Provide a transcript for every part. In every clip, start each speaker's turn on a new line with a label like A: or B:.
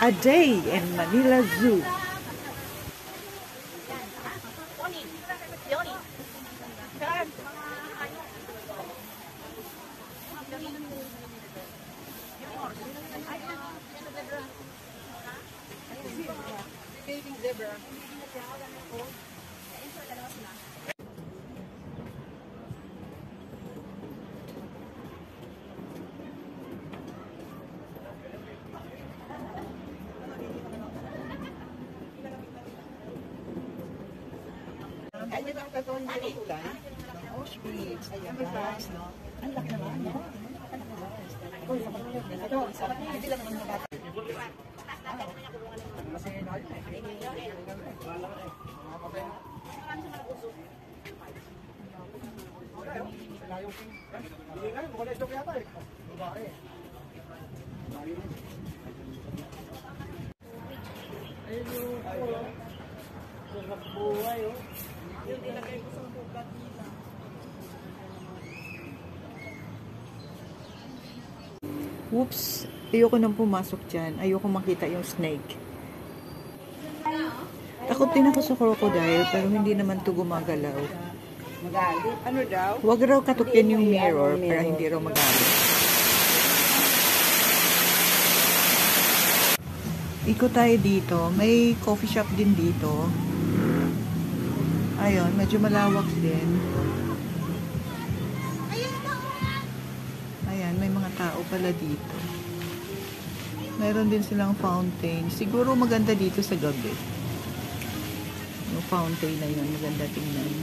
A: A day in Manila Zoo.
B: Ano ba ang totoo niya ng ulan? Auschwitz. Ayan, guys, no? Ang laki naman, no? Ito, hindi lang naman nakata.
A: Whoops! Ayoko nang pumasok dyan. Ayoko makita yung snake. Takot din ako sa crocodile, pero hindi naman to gumagalaw.
B: Magalit. Ano daw?
A: Huwag raw katukin yung mirror para hindi raw magalit. Ikot tayo dito. May coffee shop din dito. Ayun, medyo malawak din. Ayan, may mga tao pala dito. Mayroon din silang fountain. Siguro maganda dito sa gabi. Yung fountain na yun, maganda tingnan.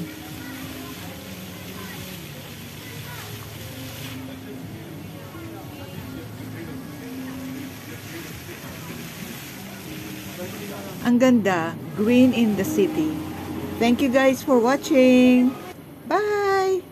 A: Ang ganda, green in the city. Thank you guys for watching. Bye!